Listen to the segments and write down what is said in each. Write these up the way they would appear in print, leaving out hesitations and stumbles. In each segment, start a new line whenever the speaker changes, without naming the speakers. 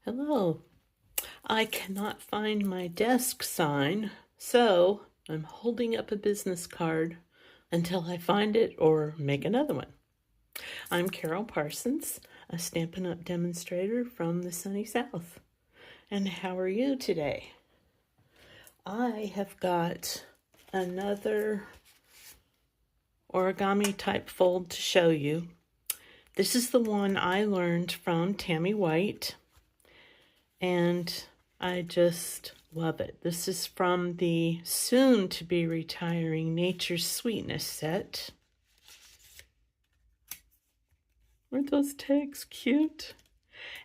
Hello. I cannot find my desk sign, so I'm holding up a business card until I find it or make another one. I'm Carole Parsons, a Stampin' Up! Demonstrator from the sunny South. And how are you today? I have got another origami type fold to show you. This is the one I learned from Tammy White, and I just love it. This is from the soon-to-be retiring Nature's Sweetness set. Aren't those tags cute?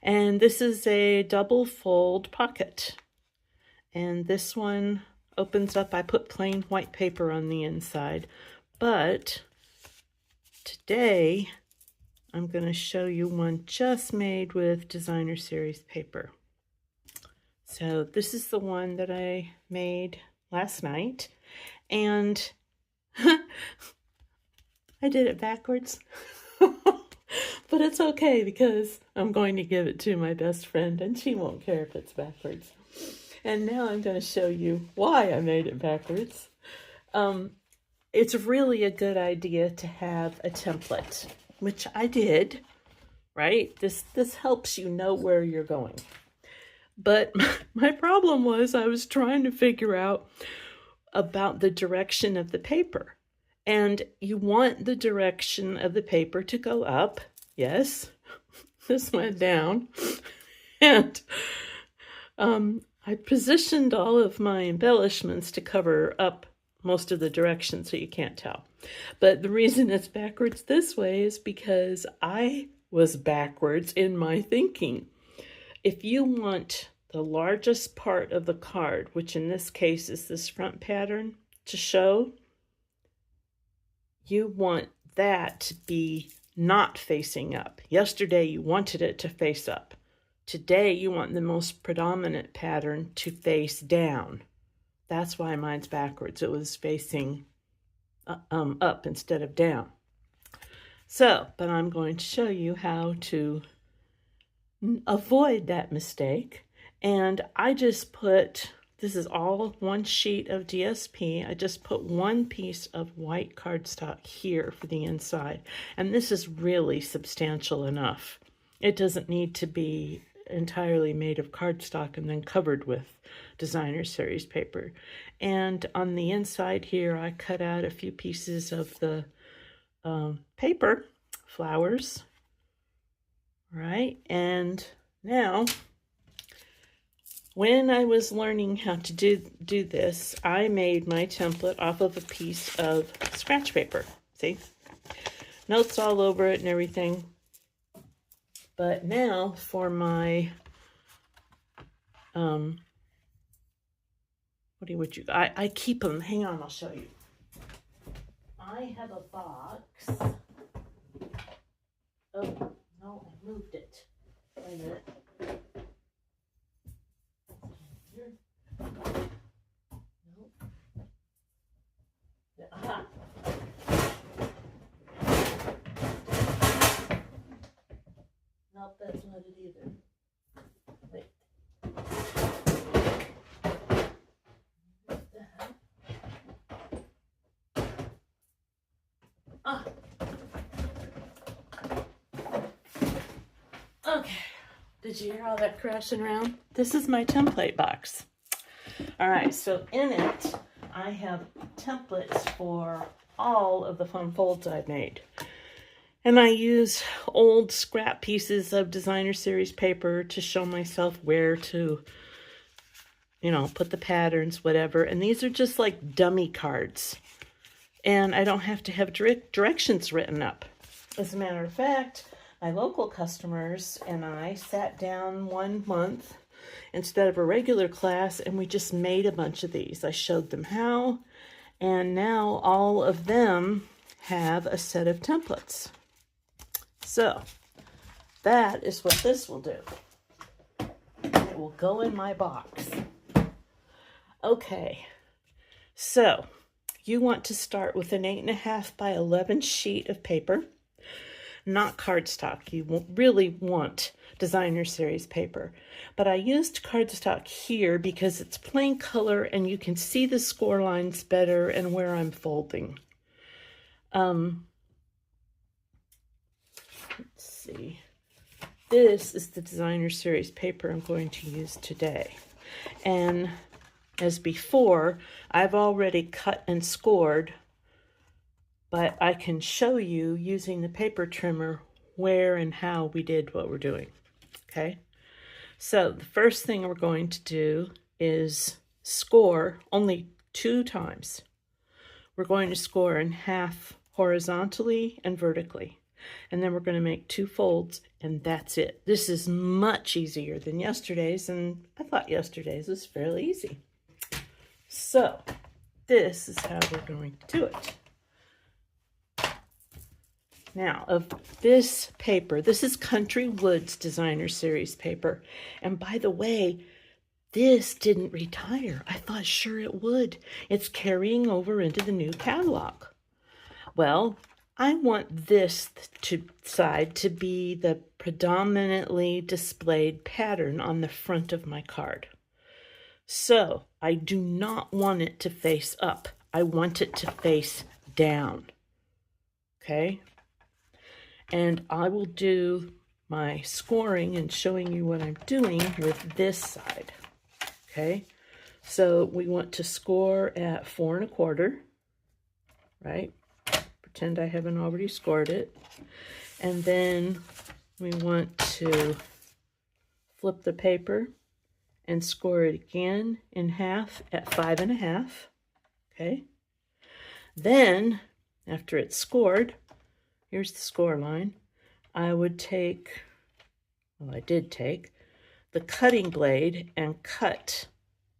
And this is a double fold pocket. And this one opens up. I put plain white paper on the inside. But today, I'm going to show you one just made with designer series paper. So this is the one that I made last night, and I did it backwards, but it's okay because I'm going to give it to my best friend and she won't care if it's backwards. And now I'm going to show you why I made it backwards. It's really a good idea to have a template, which I did, right? This helps you know where you're going. But my problem was I was trying to figure out about the direction of the paper. And you want the direction of the paper to go up. Yes, this went down. And I positioned all of my embellishments to cover up most of the direction so you can't tell. But the reason it's backwards this way is because I was backwards in my thinking. If you want the largest part of the card, which in this case is this front pattern, to show, you want that to be not facing up. Yesterday you wanted it to face up. Today you want the most predominant pattern to face down. That's why mine's backwards. It was facing up instead of down. So, but I'm going to show you how to avoid that mistake. And I just put, this is all one sheet of DSP. I just put one piece of white cardstock here for the inside. And this is really substantial enough. It doesn't need to be entirely made of cardstock and then covered with designer series paper. And on the inside here, I cut out a few pieces of the paper, flowers, right? And now, when I was learning how to do this, I made my template off of a piece of scratch paper. See? Notes all over it and everything. But now for my, I keep them. Hang on, I'll show you. I have a box. Oh, no, I moved it. Wait a minute. Aha. Nope, that's not it either. Wait. Ah. Okay. Did you hear all that crashing around? This is my template box. All right, so in it, I have templates for all of the fun folds I've made. And I use old scrap pieces of designer series paper to show myself where to, put the patterns, whatever. And these are just like dummy cards. And I don't have to have directions written up. As a matter of fact, my local customers and I sat down one month instead of a regular class, and we just made a bunch of these. I showed them how, and now all of them have a set of templates. So that is what this will do. It will go in my box. Okay, so you want to start with an 8.5 by 11 sheet of paper, not cardstock. You really want designer series paper. But I used cardstock here because it's plain color and you can see the score lines better and where I'm folding. Let's see. This is the designer series paper I'm going to use today. And as before, I've already cut and scored, but I can show you using the paper trimmer where and how we did what we're doing. Okay, so the first thing we're going to do is score only 2 times. We're going to score in half horizontally and vertically, and then we're going to make 2 folds, and that's it. This is much easier than yesterday's, and I thought yesterday's was fairly easy. So this is how we're going to do it. Now, of this paper, this is Country Woods Designer Series paper. And by the way, this didn't retire. I thought sure it would. It's carrying over into the new catalog. Well, I want this side to be the predominantly displayed pattern on the front of my card. So I do not want it to face up. I want it to face down. Okay? And I will do my scoring and showing you what I'm doing with this side. Okay, so we want to score at 4 1/4, right? Pretend I haven't already scored it. And then we want to flip the paper and score it again in half at 5 1/2. Okay, then after it's scored, here's the score line. I would take, well, I did take the cutting blade and cut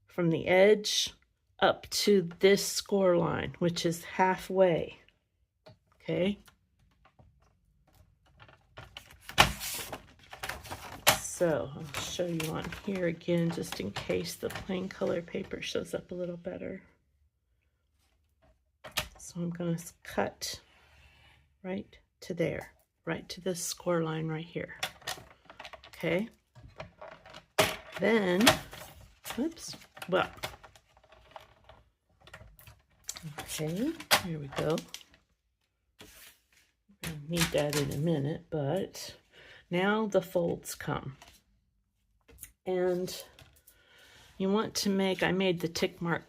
from the edge up to this score line, which is halfway. Okay. So I'll show you on here again, just in case the plain color paper shows up a little better. So I'm going to cut right to there, right to this score line right here. Okay. Then, oops, well, okay, here we go. We're going to need that in a minute, but now the folds come. And you want to make, I made the tick mark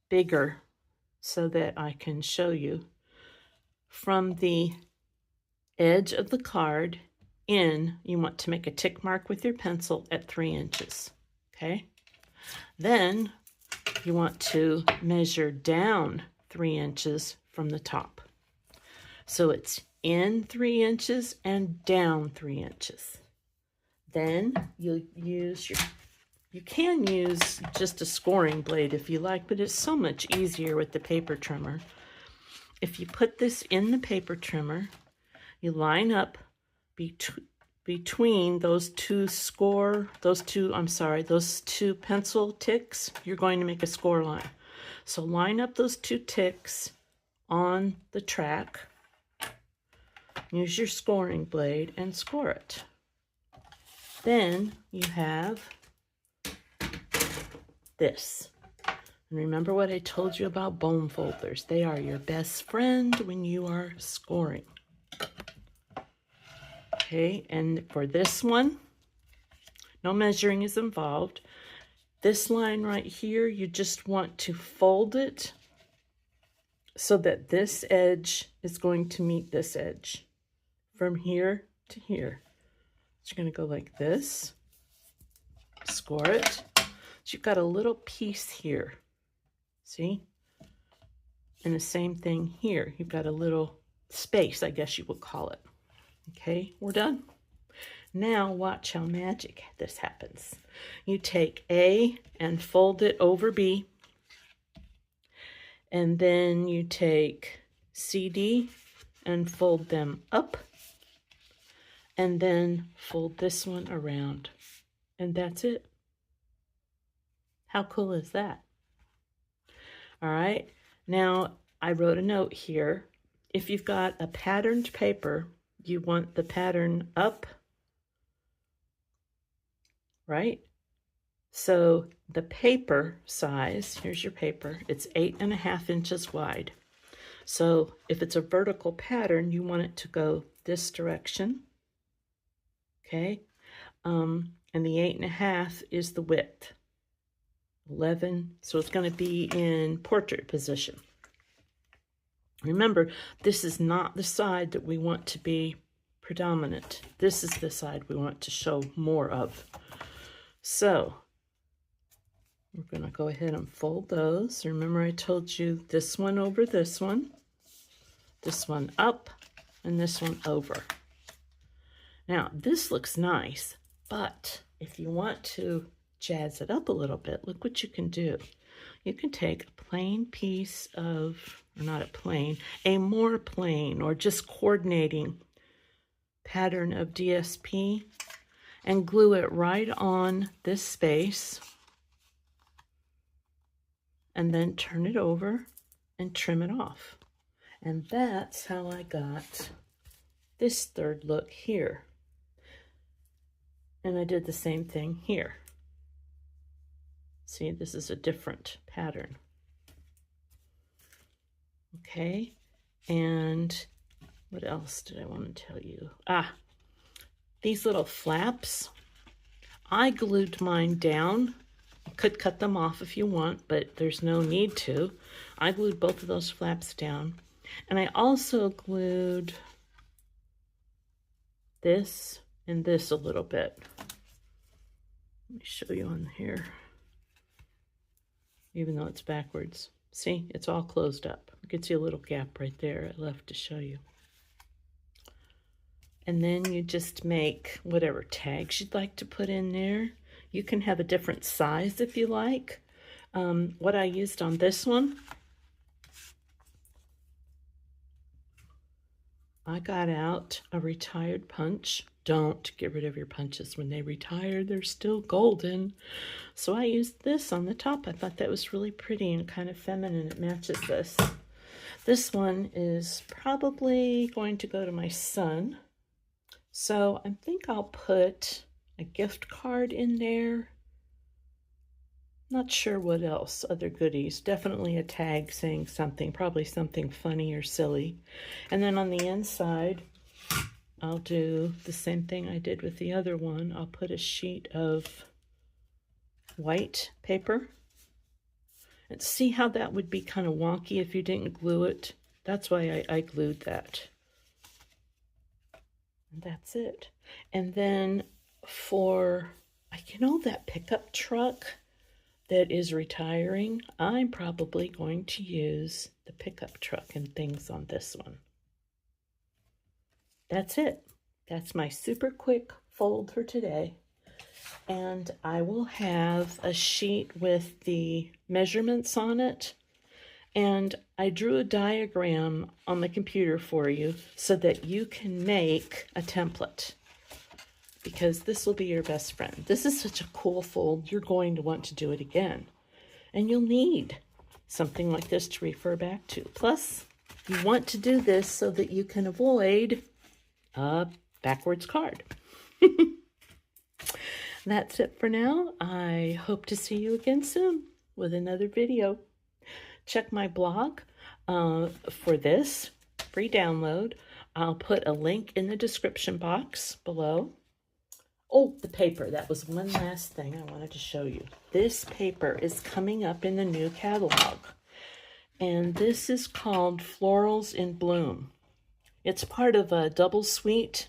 bigger so that I can show you. From the edge of the card in, you want to make a tick mark with your pencil at 3 inches. Okay, then you want to measure down 3 inches from the top. So it's in 3 inches and down 3 inches. Then you'll use you can use just a scoring blade if you like, but it's so much easier with the paper trimmer. If you put this in the paper trimmer, you line up between those two pencil ticks, you're going to make a score line. So line up those 2 ticks on the track, use your scoring blade and score it. Then you have this. And remember what I told you about bone folders. They are your best friend when you are scoring. Okay, and for this one, no measuring is involved. This line right here, you just want to fold it so that this edge is going to meet this edge from here to here. So you're going to go like this, score it. So you've got a little piece here, see? And the same thing here. You've got a little space, I guess you would call it. Okay, we're done. Now watch how magic this happens. You take A and fold it over B. And then you take CD and fold them up. And then fold this one around. And that's it. How cool is that? All right, now I wrote a note here. If you've got a patterned paper, you want the pattern up right? So the paper size, here's your paper, it's 8.5 inches wide. So if it's a vertical pattern, you want it to go this direction, okay? And the 8.5 is the width. 11, so it's going to be in portrait position. Remember, this is not the side that we want to be predominant. This is the side we want to show more of. So we're going to go ahead and fold those. Remember, I told you this one over this one up, and this one over. Now, this looks nice, but if you want to jazz it up a little bit, look what you can do. You can take a plain piece of, or not a plain, a more plain or just coordinating pattern of DSP and glue it right on this space, and then turn it over and trim it off. And that's how I got this third look here. And I did the same thing here. See, this is a different pattern. Okay, and what else did I want to tell you? These little flaps, I glued mine down. You could cut them off if you want, but there's no need to. I glued both of those flaps down. And I also glued this and this a little bit. Let me show you on here. Even though it's backwards. See, it's all closed up. You can see a little gap right there I left to show you. And then you just make whatever tags you'd like to put in there. You can have a different size if you like. What I used on this one, I got out a retired punch. Don't get rid of your punches. When they retire, they're still golden. So I used this on the top. I thought that was really pretty and kind of feminine. It matches this. This one is probably going to go to my son. So I think I'll put a gift card in there. Not sure what else, other goodies. Definitely a tag saying something, probably something funny or silly. And then on the inside, I'll do the same thing I did with the other one. I'll put a sheet of white paper. And see how that would be kind of wonky if you didn't glue it? That's why I glued that. And that's it. And then for, you know, that pickup truck that is retiring, I'm probably going to use the pickup truck and things on this one. That's it. That's my super quick fold for today. And I will have a sheet with the measurements on it. And I drew a diagram on the computer for you so that you can make a template, because this will be your best friend. This is such a cool fold. You're going to want to do it again. And you'll need something like this to refer back to. Plus, you want to do this so that you can avoid a backwards card. That's it for now. I hope to see you again soon with another video. Check my blog for this free download. I'll put a link in the description box below. Oh, the paper. That was one last thing I wanted to show you. This paper is coming up in the new catalog. And this is called Florals in Bloom. It's part of a double suite.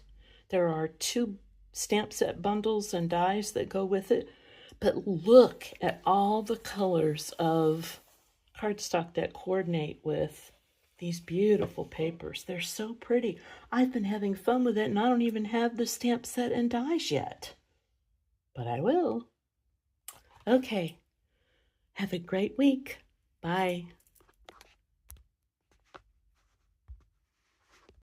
There are 2 stamp set bundles and dies that go with it. But look at all the colors of cardstock that coordinate with these beautiful papers. They're so pretty. I've been having fun with it, and I don't even have the stamp set and dies yet. But I will. Okay. Have a great week. Bye.